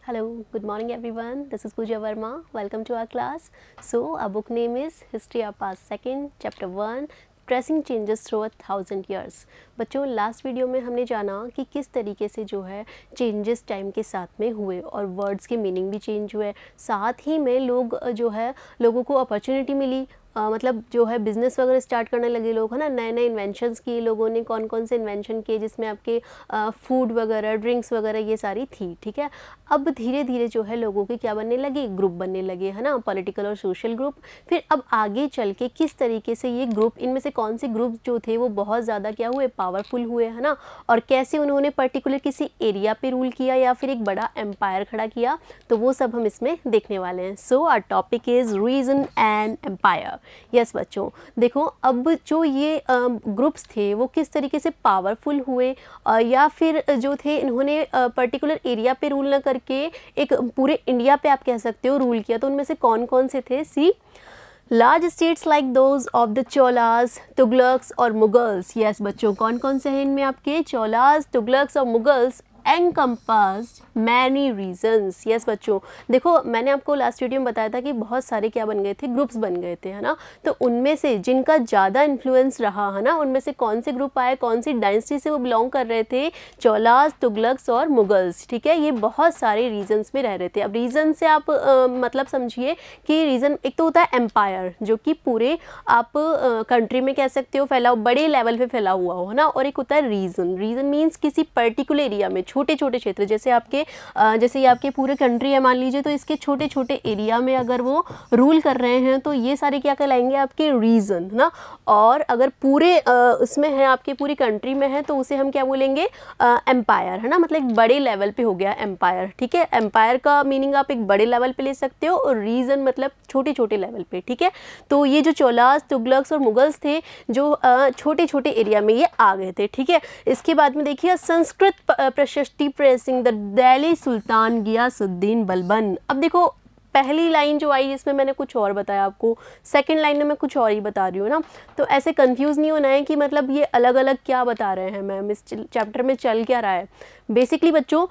Hello, good morning everyone. This is Pooja Verma. Welcome to our class. So, our book name is History of Past Second, Chapter 1, Tracing Changes Through 1000 Years. बच्चों last video में हमने जाना कि किस तरीके से जो है चेंजेस टाइम के साथ में हुए और वर्ड्स के मीनिंग भी चेंज हुए, साथ ही में लोग जो है लोगों को अपॉर्चुनिटी मिली, मतलब जो है बिज़नेस वगैरह स्टार्ट करने लगे लोग, है ना। नए नए इन्वेंशंस किए लोगों ने, कौन कौन से इन्वेंशन किए जिसमें आपके फूड वगैरह, ड्रिंक्स वगैरह ये सारी थी, ठीक है। अब धीरे धीरे जो है लोगों के क्या बनने लगे, ग्रुप बनने लगे, है ना, पॉलिटिकल और सोशल ग्रुप। फिर अब आगे चल के किस तरीके से ये ग्रुप, इनमें से कौन से ग्रुप जो थे वो बहुत ज़्यादा क्या हुए, पावरफुल हुए, है ना, और कैसे उन्होंने पर्टिकुलर किसी एरिया पे रूल किया या फिर एक बड़ा एम्पायर खड़ा किया, तो वो सब हम इसमें देखने वाले हैं। So our topic is region and empire. Yes बच्चों, देखो अब जो ये ग्रुप्स थे वो किस तरीके से पावरफुल हुए, या फिर जो थे इन्होंने पर्टिकुलर एरिया पे रूल ना करके एक पूरे इंडिया पे आप कह सकते हो रूल किया। तो उनमें से कौन कौन से थे, see large states like those of the Cholas, Tughlaqs और मुगल्स। यस बच्चों, कौन कौन से हैं इनमें आपके, चोलास, तुगलक्स और Mughals encompassed many reasons। Yes बच्चों, देखो मैंने आपको लास्ट वीडियो में बताया था कि बहुत सारे क्या बन गए थे, ग्रुप्स बन गए थे, है ना। तो उनमें से जिनका ज़्यादा इन्फ्लुएंस रहा, है ना, उनमें से कौन से ग्रुप आए, कौन सी डायनेस्टी से वो बिलोंग कर रहे थे, चोलास, तुगलक्स और मुगल्स, ठीक है। ये बहुत सारे रीजन्स में रह रहे थे। अब रीजन से आप मतलब समझिए कि रीजन एक तो होता है एम्पायर, जो कि पूरे आप कंट्री में कह सकते हो फैला, बड़े लेवल पे फैला हुआ हो, है ना, और एक होता है रीजन। रीजन मीन्स किसी पर्टिकुलर एरिया में छोटे छोटे क्षेत्र, जैसे आपके जैसे ये आपके पूरे कंट्री है मान लीजिए, तो इसके छोटे छोटे एरिया में अगर वो रूल कर रहे हैं तो ये सारे क्या कहलाएंगे, आपके रीजन, है ना। और अगर पूरे उसमें है, आपके पूरी कंट्री में है, तो उसे हम क्या बोलेंगे, एम्पायर, है ना, मतलब एक बड़े लेवल पे हो गया एम्पायर, ठीक है। एम्पायर का मीनिंग आप एक बड़े लेवल पे ले सकते हो और रीजन मतलब छोटे छोटे लेवल पे, ठीक है। तो ये जो चोलास, तुगलक्स और मुगल्स थे जो छोटे छोटे एरिया में ये आ गए थे, ठीक है। इसके बाद में देखिए संस्कृत प्रशस्ति प्रेसिंग द दिल्ली सुल्तान गियासुद्दीन बलबन। अब देखो पहली लाइन जो आई इसमें मैंने कुछ और बताया आपको, सेकंड लाइन में मैं कुछ और ही बता रही हूँ ना, तो ऐसे कंफ्यूज नहीं होना है कि मतलब ये अलग अलग क्या बता रहे हैं मैम, इस चैप्टर में चल क्या रहा है। बेसिकली बच्चों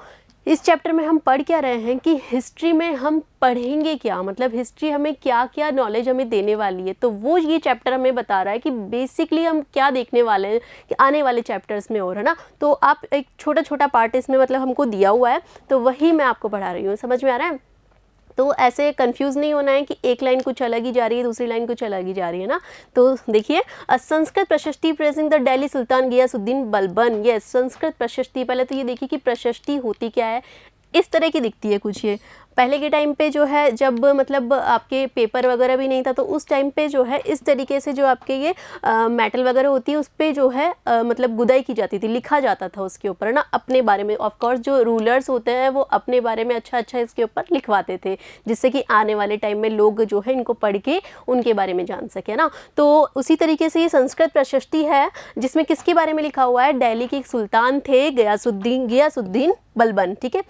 इस चैप्टर में हम पढ़ क्या रहे हैं कि हिस्ट्री में हम पढ़ेंगे क्या, मतलब हिस्ट्री हमें क्या क्या नॉलेज हमें देने वाली है, तो वो ये चैप्टर हमें बता रहा है कि बेसिकली हम क्या देखने वाले हैं कि आने वाले चैप्टर्स में, और है ना। तो आप एक छोटा छोटा पार्ट इसमें मतलब हमको दिया हुआ है, तो वही मैं आपको पढ़ा रही हूँ, समझ में आ रहा है। तो ऐसे कंफ्यूज नहीं होना है कि एक लाइन कुछ अलग ही जा रही है, दूसरी लाइन कुछ अलग ही जा रही है ना। तो देखिए संस्कृत प्रशस्ति प्रेसिंग द दिल्ली सुल्तान गियासुद्दीन बलबन। ये संस्कृत प्रशस्ति, पहले तो ये देखिए कि प्रशस्ति होती क्या है, इस तरह की दिखती है कुछ। ये पहले के टाइम पे जो है जब मतलब आपके पेपर वगैरह भी नहीं था, तो उस टाइम पे जो है इस तरीके से जो आपके ये मेटल वगैरह होती है उस पर जो है मतलब गुदाई की जाती थी, लिखा जाता था उसके ऊपर, है ना, अपने बारे में। ऑफ कोर्स जो रूलर्स होते हैं वो अपने बारे में अच्छा अच्छा इसके ऊपर लिखवाते थे, जिससे कि आने वाले टाइम में लोग जो है इनको पढ़ के उनके बारे में जान सके ना। तो उसी तरीके से ये संस्कृत प्रशस्ति है जिसमें किसके बारे में लिखा हुआ है, दिल्ली के एक सुल्तान थे गियासुद्दीन बलबन, ठीक है।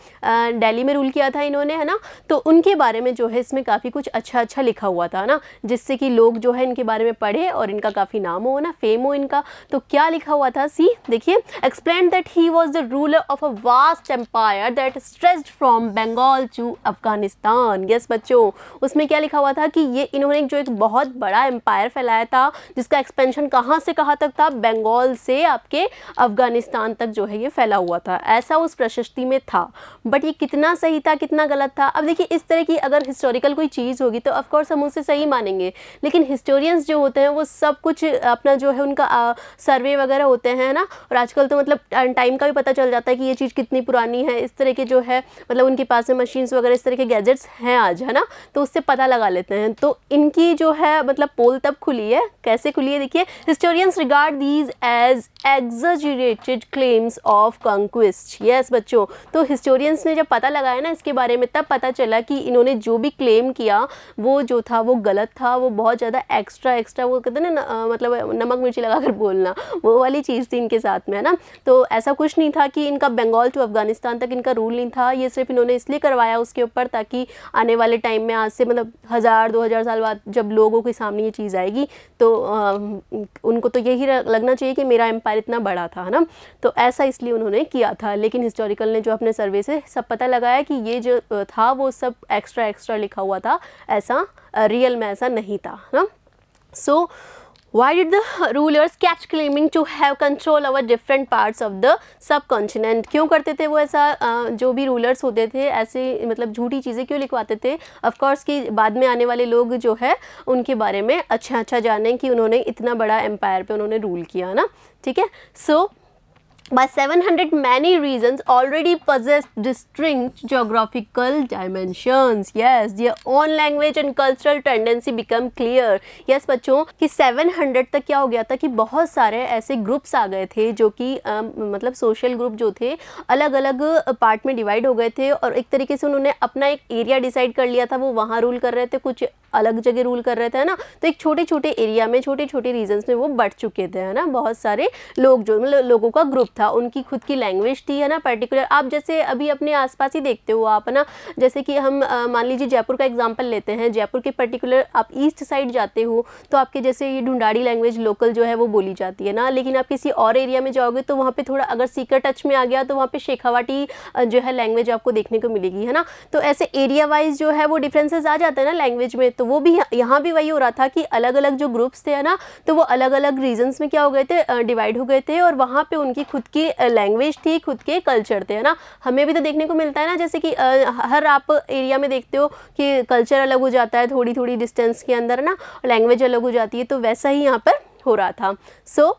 दिल्ली में रूल किया था इन्होंने, है ना। तो उनके बारे में जो है इसमें काफ़ी कुछ अच्छा अच्छा लिखा हुआ था ना, जिससे कि लोग जो है इनके बारे में पढ़े और इनका काफ़ी नाम हो ना, फेम हो इनका। तो क्या लिखा हुआ था, सी देखिए, explain that he was the ruler of a vast empire that stretched from Bengal to Afghanistan. Yes बच्चों, उसमें क्या लिखा हुआ था कि ये इन्होंने जो एक बहुत बड़ा एम्पायर फैलाया था, जिसका एक्सपेंशन कहाँ से कहाँ तक था, बंगाल से आपके अफगानिस्तान तक जो है ये फैला हुआ था, ऐसा उस प्रशस्ति में था। बट ये कितना सही था कितना गलत था, अब देखिए इस तरह की अगर हिस्टोरिकल कोई चीज़ होगी तो ऑफ कोर्स हम उसे सही मानेंगे, लेकिन हिस्टोरियंस जो होते हैं वो सब कुछ अपना जो है उनका सर्वे वगैरह होते हैं ना, और आजकल तो मतलब टाइम का भी पता चल जाता है कि ये चीज़ कितनी पुरानी है, इस तरह के जो है मतलब उनके पास में मशीन्स वगैरह इस तरह के गैजेट्स हैं आज, है ना, तो उससे पता लगा लेते हैं। तो इनकी जो है मतलब पोल तब खुली है, कैसे खुली है देखिए, historians regard these as exaggerated claims of conquest. Yes बच्चों, तो हिस्टोरियंस ने जब पता लगाया ना इसके बारे में, तब पता चला कि इन्होंने जो भी क्लेम किया वो जो था वो गलत था, वो बहुत ज़्यादा एक्स्ट्रा वो कहते हैं ना मतलब नमक मिर्ची लगा कर बोलना, वो वाली चीज़ थी इनके साथ में, है ना। तो ऐसा कुछ नहीं था कि इनका बंगाल टू अफगानिस्तान तक इनका रूल नहीं था, ये सिर्फ इन्होंने इसलिए करवाया उसके ऊपर ताकि आने वाले टाइम में आज से मतलब 1000-2000 साल बाद जब लोगों के सामने ये चीज़ आएगी तो उनको तो यही लगना चाहिए कि मेरा एम्पायर इतना बड़ा था, है ना। तो ऐसा इसलिए उन्होंने किया था, लेकिन हिस्टोरिकल ने जो अपने सर्वे से सब पता लगाया कि ये जो था वो सब एक्स्ट्रा लिखा हुआ था, ऐसा रियल में ऐसा नहीं था ना। सो why did the rulers kept claiming to have control over different parts of the subcontinent? क्यों करते थे वो ऐसा, जो भी रूलर्स होते थे ऐसे मतलब झूठी चीज़ें क्यों लिखवाते थे? ऑफ कोर्स कि बाद में आने वाले लोग जो है उनके बारे में अच्छा जानें कि उन्होंने इतना बड़ा एम्पायर पे उन्होंने रूल किया ना, ठीक है। सो by 700 many regions already possess distinct geographical dimensions. Yes, their own language and cultural tendency become clear. Yes बच्चों कि 700 तक क्या हो गया था कि बहुत सारे ऐसे ग्रुप्स आ गए थे जो कि मतलब सोशल ग्रुप जो थे अलग अलग पार्ट में डिवाइड हो गए थे और एक तरीके से उन्होंने अपना एक एरिया डिसाइड कर लिया था, वो वहाँ रूल कर रहे थे, कुछ अलग जगह रूल कर रहे थे, है ना। तो एक छोटे एरिया में छोटे रीजन्स में वो बढ़ चुके थे, है ना। बहुत सारे लोग जो मतलब लोगों का ग्रुप था, उनकी खुद की लैंग्वेज थी, है ना, पर्टिकुलर। आप जैसे अभी अपने आसपास ही देखते हो आप, है ना, जैसे कि हम मान लीजिए जयपुर का एग्जांपल लेते हैं। जयपुर के पर्टिकुलर आप ईस्ट साइड जाते हो तो आपके जैसे ये ढूंढाड़ी लैंग्वेज लोकल जो है वो बोली जाती है ना, लेकिन आप किसी और एरिया में जाओगे तो वहाँ पे थोड़ा अगर सीकर टच में आ गया तो वहाँ पे शेखावाटी जो है लैंग्वेज आपको देखने को मिलेगी, है ना। तो ऐसे एरिया वाइज जो है वो डिफरेंसेस आ जाते हैं ना लैंग्वेज में। तो वो भी यहाँ भी वही हो रहा था कि अलग अलग जो ग्रुप्स थे, है ना, तो वो अलग अलग रीजन्स में क्या हो गए थे, डिवाइड हो गए थे और वहाँ पे उनकी खुद की लैंग्वेज थी, खुद के कल्चर थे, है ना। हमें भी तो देखने को मिलता है ना, जैसे कि हर आप एरिया में देखते हो कि कल्चर अलग हो जाता है थोड़ी डिस्टेंस के अंदर ना, लैंग्वेज अलग हो जाती है, तो वैसा ही यहाँ पर हो रहा था। सो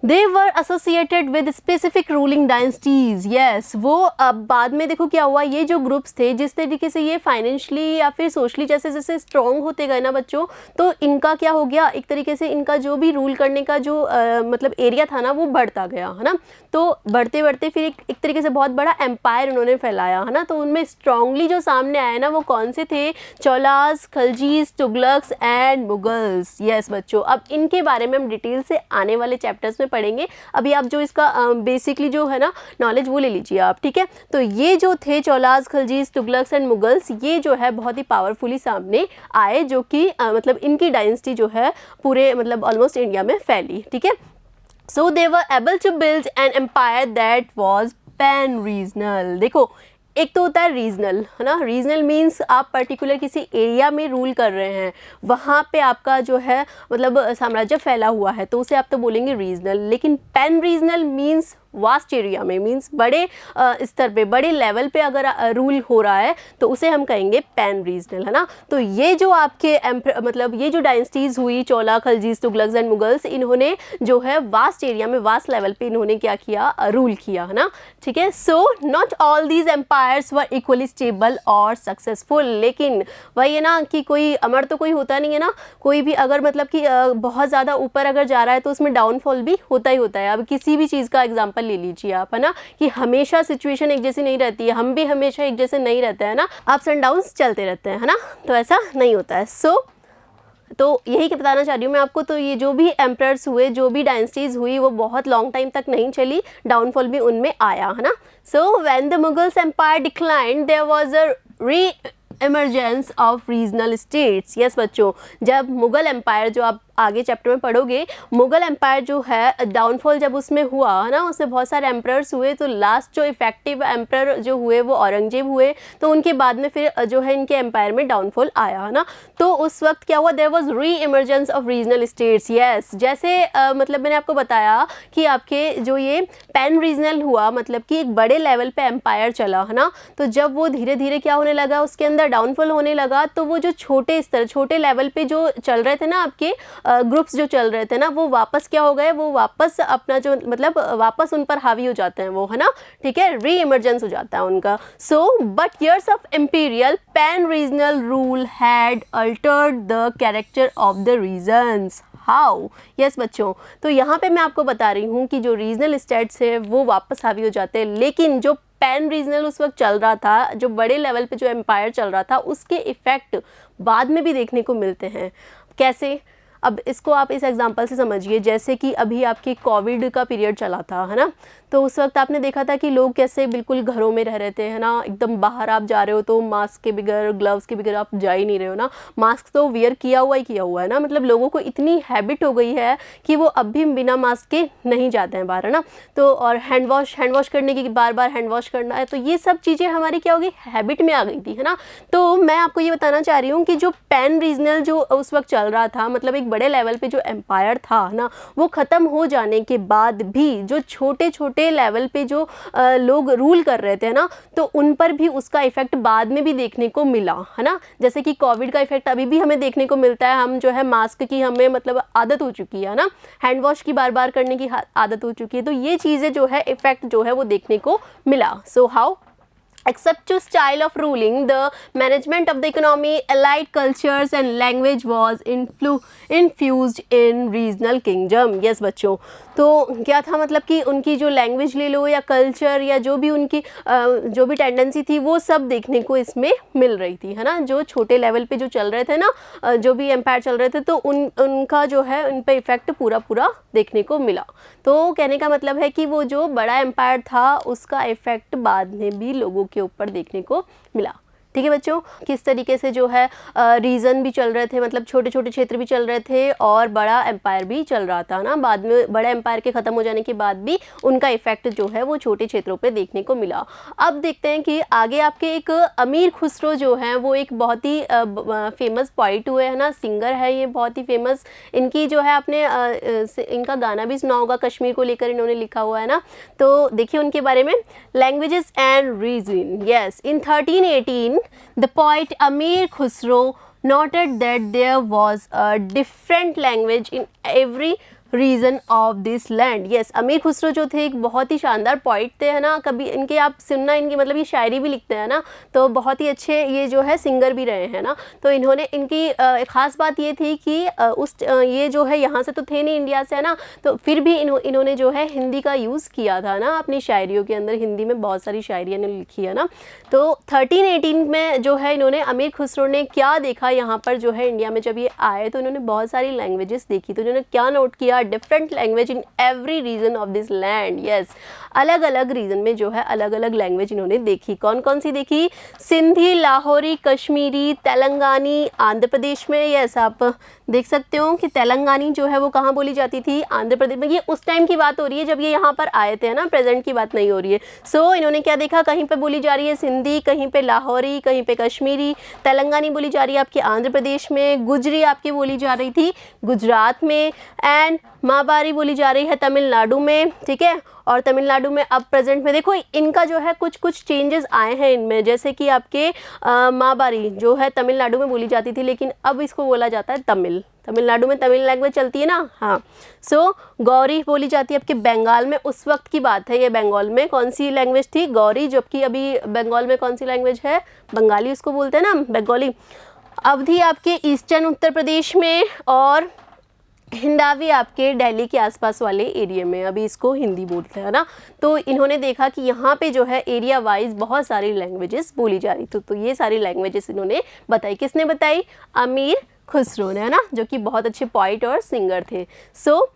They were associated with specific ruling dynasties. Yes, वो अब बाद में देखो क्या हुआ, ये जो ग्रुप्स थे जिस तरीके से ये फाइनेंशियली या फिर सोशली जैसे जैसे स्ट्रॉन्ग होते गए ना बच्चों, तो इनका क्या हो गया, एक तरीके से इनका जो भी रूल करने का जो मतलब एरिया था ना वो बढ़ता गया, है ना। तो बढ़ते बढ़ते फिर एक तरीके से बहुत बड़ा एम्पायर उन्होंने फैलाया, है ना। तो उनमें स्ट्रांगली जो सामने आए ना वो कौन से थे, चौलास, खलजीज, तुगलक्स एंड मुगल्स। यस बच्चों, अब इनके बारे में हम डिटेल से आने वाले चैप्टर्स में पढ़ेंगे। अभी आप जो इसका बेसिकली जो है ना नॉलेज वो ले लीजिए आप, ठीक है। तो ये जो थे चौलास, खलजीज, तुगलक्स एंड मुगल्स, ये जो है बहुत ही पावरफुली सामने आए, जो कि मतलब इनकी डायनेस्टी जो है पूरे मतलब ऑलमोस्ट इंडिया में फैली, ठीक है। So they were able to build an empire that was pan-regional. देखो एक तो होता है रीजनल, है ना। रीजनल मीन्स आप पर्टिकुलर किसी एरिया में रूल कर रहे हैं, वहाँ पे आपका जो है मतलब साम्राज्य फैला हुआ है, तो उसे आप तो बोलेंगे रीजनल। लेकिन pan regional means vast area में, मीन्स बड़े स्तर पे, बड़े लेवल पे अगर रूल हो रहा है तो उसे हम कहेंगे पैन रीजनल, है ना। तो ये जो आपके मतलब ये जो डायनेस्टीज़ हुई, चोला, खलजीज, तुगलक्स एंड मुगल्स, इन्होंने जो है वास्ट एरिया में, वास्ट लेवल पे इन्होंने क्या किया, रूल किया, है ना, ठीक है। So not all these empires were equally stable और सक्सेसफुल। लेकिन वही है ना कि कोई अमर तो कोई होता नहीं है ना, कोई भी अगर मतलब कि बहुत ज़्यादा ऊपर अगर जा रहा है तो उसमें डाउनफॉल भी होता ही होता है। अब किसी भी चीज़ का एग्जाम्पल ले लीजिए आप, है ना, कि हमेशा सिचुएशन एक जैसी नहीं रहती है, हम भी हमेशा एक जैसे नहीं रहते हैं ना, अप्स एंड डाउन्स चलते रहते हैं, है ना, तो ऐसा नहीं होता है। सो तो यही कि बताना चाह रही हूँ मैं आपको। तो ये जो भी एम्परर्स हुए, जो भी डायनेस्टीज़ हुई, वो बहुत लॉन्ग टाइम तक नहीं चली, डाउनफॉल भी उनमें आया, है ना। So when the Mughals empire declined there was a reemergence of regional states. Yes बच्चों, जब मुगल एम्पायर, जो आप आगे चैप्टर में पढ़ोगे, मुगल एम्पायर जो है डाउनफॉल जब उसमें हुआ, है ना, उसमें बहुत सारे एम्परर्स हुए, तो लास्ट जो इफेक्टिव एम्परर जो हुए वो औरंगजेब हुए। तो उनके बाद में फिर जो है इनके एम्पायर में डाउनफॉल आया, है ना। तो उस वक्त क्या हुआ, देयर वाज री emergence of regional states. Yes, जैसे मतलब मैंने आपको बताया कि आपके जो ये पैन रीजनल हुआ, मतलब कि एक बड़े लेवल पे एम्पायर चला, है ना। तो जब वो धीरे धीरे क्या होने लगा, उसके अंदर डाउनफॉल होने लगा, तो वो जो छोटे स्तर, छोटे लेवल पे जो चल रहे थे ना आपके ग्रुप्स जो चल रहे थे ना, वो वापस क्या हो गए, वो वापस अपना जो मतलब वापस उन पर हावी हो जाते हैं वो, है ना, ठीक है, री इमर्जेंस हो जाता है उनका। So but years of imperial pan regional rule had altered the character of the regions. How? Yes बच्चों, तो यहाँ पे मैं आपको बता रही हूँ कि जो रीजनल स्टेट्स है वो वापस हावी हो जाते हैं, लेकिन जो पैन रीजनल उस वक्त चल रहा था, जो बड़े लेवल पे जो एम्पायर चल रहा था, उसके इफ़ेक्ट बाद में भी देखने को मिलते हैं। कैसे? अब इसको आप इस एग्जांपल से समझिए, जैसे कि अभी आपके कोविड का पीरियड चला था, है ना, तो उस वक्त आपने देखा था कि लोग कैसे बिल्कुल घरों में रह रहे थे, है ना, एकदम बाहर आप जा रहे हो तो मास्क के बगैर, ग्लव्स के बगैर आप जा ही नहीं रहे हो ना, मास्क तो वियर किया हुआ है ना, मतलब लोगों को इतनी हैबिट हो गई है कि वो अब भी बिना मास्क के नहीं जाते हैं बाहर, है ना। तो और हैंड वॉश करने की, बार बार हैंड वॉश करना है, तो ये सब चीज़ें हमारी क्या हो गई, हैबिट में आ गई थी, है ना। तो मैं आपको ये बताना चाह रही हूँ कि जो पैन रीजनल जो उस वक्त चल रहा था, मतलब एक बड़े लेवल पे जो एम्पायर था ना, वो ख़त्म हो जाने के बाद भी जो छोटे छोटे लेवल पे जो लोग रूल कर रहे थे ना, तो उन पर भी उसका इफेक्ट बाद में भी देखने को मिला, है ना। जैसे कि कोविड का इफेक्ट अभी भी हमें देखने को मिलता है, हम जो है मास्क की हमें मतलब आदत हो चुकी है ना, हैंड वॉश की बार बार करने की आदत हो चुकी है, तो ये चीज़ें जो है इफेक्ट जो है वो देखने को मिला। So how except to style of ruling, the management of the economy, allied cultures and language was infused in regional kingdom. Yes बच्चों, तो क्या था, मतलब कि उनकी जो लैंग्वेज ले लो या कल्चर या जो भी उनकी जो भी टेंडेंसी थी, वो सब देखने को इसमें मिल रही थी, है ना। जो छोटे लेवल पे जो चल रहे थे ना, जो भी एम्पायर चल रहे थे, तो उनका जो है उन पे इफेक्ट पूरा देखने को मिला। तो कहने का मतलब है कि वो जो बड़ा एम्पायर था, उसका इफेक्ट बाद में भी लोगों के ऊपर देखने को मिला। ठीक है बच्चों, किस तरीके से जो है रीजन भी चल रहे थे, मतलब छोटे छोटे क्षेत्र भी चल रहे थे और बड़ा एम्पायर भी चल रहा था ना। बाद में बड़े एम्पायर के ख़त्म हो जाने के बाद भी उनका इफेक्ट जो है वो छोटे क्षेत्रों पे देखने को मिला। अब देखते हैं कि आगे आपके एक अमीर खुसरो जो हैं, वो एक बहुत ही फेमस पोइट हुए हैं ना, सिंगर है ये, बहुत ही फेमस। इनकी जो है आपने इनका गाना भी सुना होगा, कश्मीर को लेकर इन्होंने लिखा हुआ है ना। तो देखिए उनके बारे में, languages and region. Yes, in 1318 the poet Amir Khusro noted that there was a different language in every region of this land. Yes, Amir Khusro जो थे एक बहुत ही शानदार पोइट थे, है ना। कभी इनके आप सुनना, इनकी मतलब ये शायरी भी लिखते हैं ना, तो बहुत ही अच्छे ये जो है सिंगर भी रहे हैं ना। तो इन्होंने, इनकी ख़ास बात ये थी कि ये जो है यहाँ से तो थे नहीं, इंडिया से, है ना, तो फिर भी इन्होंने जो है हिंदी का यूज़ किया था ना अपनी शायरियों के अंदर। हिंदी में बहुत सारी शायरियाँ इन्होंने लिखी है ना। तो 1318 में जो है इन्होंने, अमीर खुसरो ने क्या देखा यहाँ पर जो है इंडिया में, जब ये आए तो इन्होंने बहुत सारी लैंग्वेजेस देखी। तो इन्होंने क्या नोट किया, different language in every region of this land. Yes, अलग अलग रीजन में जो है अलग अलग लैंग्वेज इन्होंने देखी। कौन कौन सी देखी? सिंधी, लाहौरी, कश्मीरी, तेलंगानी, आंध्र प्रदेश में। यस, आप देख सकते हो कि तेलंगानी जो है वो कहाँ बोली जाती थी, आंध्र प्रदेश में। ये उस टाइम की बात हो रही है जब ये यहाँ पर आए थे ना, प्रेजेंट की बात नहीं हो रही है। सो इन्होंने क्या देखा, कहीं पे बोली जा रही है सिंधी, कहीं पे लाहौरी, कहीं पे कश्मीरी, तेलंगानी बोली जा रही है आपके आंध्र प्रदेश में, गुजरी आपकी बोली जा रही थी गुजरात में, एंड माबारी बोली जा रही है तमिलनाडु में। ठीक है, और तमिलनाडु में अब प्रेजेंट में देखो इनका जो है कुछ चेंजेस आए हैं इनमें, जैसे कि आपके माबारी जो है तमिलनाडु में बोली जाती थी, लेकिन अब इसको बोला जाता है तमिल। तमिलनाडु में तमिल लैंग्वेज चलती है ना, हाँ। सो गौरी बोली जाती है आपके बंगाल में, उस वक्त की बात है ये। बंगाल में कौन सी लैंग्वेज थी? गौरी, जबकि अभी बंगाल में कौन सी लैंग्वेज है? बंगाली उसको बोलते हैं ना, बंगाली। अवधी आपके ईस्टर्न उत्तर प्रदेश में, और हिंदावी आपके दिल्ली के आसपास वाले एरिया में, अभी इसको हिंदी बोलते हैं ना। तो इन्होंने देखा कि यहाँ पे जो है एरिया वाइज बहुत सारी लैंग्वेजेस बोली जा रही थी। तो ये सारी लैंग्वेजेस इन्होंने बताई। किसने बताई? अमीर खुसरो ने, है ना, जो कि बहुत अच्छे पोइट और सिंगर थे। सो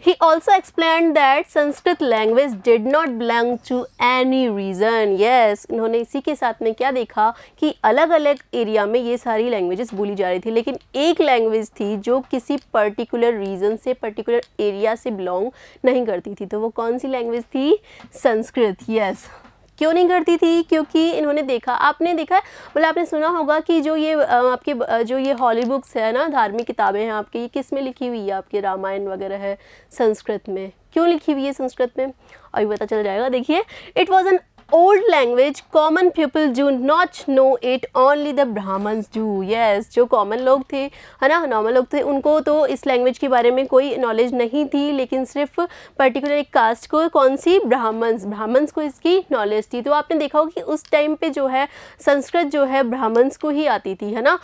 he also explained that Sanskrit language did not belong to any region. Yes, इन्होंने इसी के साथ में क्या देखा कि अलग अलग एरिया में ये सारी लैंग्वेजेस बोली जा रही थी, लेकिन एक लैंग्वेज थी जो किसी पर्टिकुलर रीजन से, पर्टिकुलर एरिया से बिलोंग नहीं करती थी। तो वो कौन सी लैंग्वेज थी? संस्कृत। यस, क्यों नहीं करती थी? क्योंकि इन्होंने देखा, आपने देखा मतलब आपने सुना होगा कि जो ये आपके जो ये हॉली बुक्स है ना, धार्मिक किताबें हैं आपकी, ये किस में लिखी हुई है? आपके रामायण वगैरह है संस्कृत में। क्यों लिखी हुई है संस्कृत में? अभी पता चल जाएगा। देखिए, it was an old language, common people do not know it, only the Brahmins do. Yes, जो कॉमन लोग थे, है ना, नॉर्मल लोग थे, उनको तो इस लैंग्वेज के बारे में कोई नॉलेज नहीं थी, लेकिन सिर्फ पर्टिकुलर एक कास्ट को, कौन सी? ब्राह्मण्स को इसकी नॉलेज थी। तो आपने देखा होगा कि उस टाइम पे जो है संस्कृत जो है ब्राह्मण्स को ही आती थी, है ना,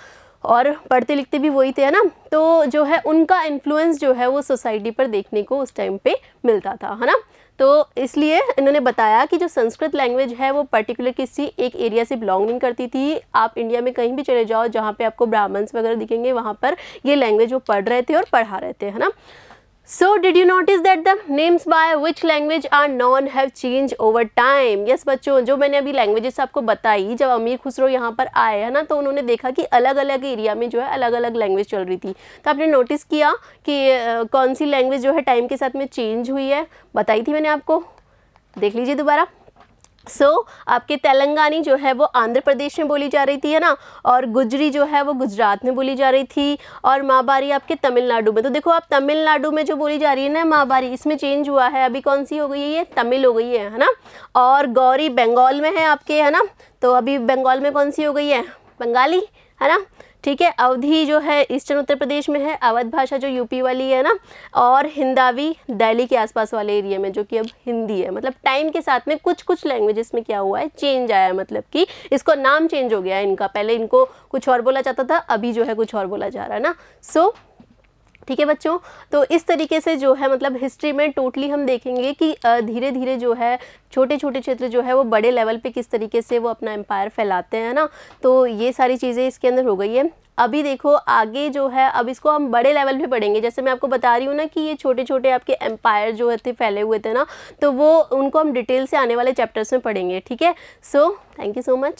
और पढ़ते लिखते भी वही थे, है ना। तो जो है उनका इन्फ्लुएंस जो है वो सोसाइटी पर देखने को उस टाइम पे मिलता था, है ना। तो इसलिए इन्होंने बताया कि जो संस्कृत लैंग्वेज है वो पर्टिकुलर किसी एक एरिया से बिलोंग नहीं करती थी। आप इंडिया में कहीं भी चले जाओ जहाँ पे आपको ब्राह्मण्स वगैरह दिखेंगे, वहाँ पर ये लैंग्वेज वो पढ़ रहे थे और पढ़ा रहे थे, है ना। So did you notice that the names by which language are known have changed over time? Yes बच्चों, जो मैंने अभी लैंग्वेजेस आपको बताई, जब अमीर खुसरो यहाँ पर आए, है ना, तो उन्होंने देखा कि अलग अलग एरिया में जो है अलग अलग लैंग्वेज चल रही थी। तो आपने नोटिस किया कि कौन सी लैंग्वेज जो है टाइम के साथ में चेंज हुई है, बताई थी मैंने आपको, देख लीजिए दोबारा। आपके तेलंगानी जो है वो आंध्र प्रदेश में बोली जा रही थी, है ना, और गुजरी जो है वो गुजरात में बोली जा रही थी, और महाबारी आपके तमिलनाडु में। तो देखो आप तमिलनाडु में जो बोली जा रही है ना महाबारी, इसमें चेंज हुआ है, अभी कौन सी हो गई है, ये तमिल हो गई है ना। और गौरी बंगाल में है आपके, है ना, तो अभी बंगाल में कौन सी हो गई है, बंगाली, है ना, ठीक है। अवधी जो है ईस्टर्न उत्तर प्रदेश में है, अवध भाषा जो यूपी वाली है ना, और हिंदावी दिल्ली के आसपास वाले एरिया में जो कि अब हिंदी है। मतलब टाइम के साथ में कुछ कुछ लैंग्वेजेस में क्या हुआ है, चेंज आया है, मतलब कि इसको नाम चेंज हो गया है इनका, पहले इनको कुछ और बोला जाता था, अभी जो है कुछ और बोला जा रहा है ना। ठीक है बच्चों, तो इस तरीके से जो है मतलब हिस्ट्री में टोटली हम देखेंगे कि धीरे धीरे जो है छोटे छोटे क्षेत्र जो है वो बड़े लेवल पे किस तरीके से वो अपना एम्पायर फैलाते हैं ना। तो ये सारी चीज़ें इसके अंदर हो गई है। अभी देखो आगे जो है, अब इसको हम बड़े लेवल पे पढ़ेंगे। जैसे मैं आपको बता रही हूँ ना कि ये छोटे छोटे आपके एम्पायर जो थे फैले हुए थे ना, तो वो उनको हम डिटेल से आने वाले चैप्टर्स में पढ़ेंगे। ठीक है, so thank you so much.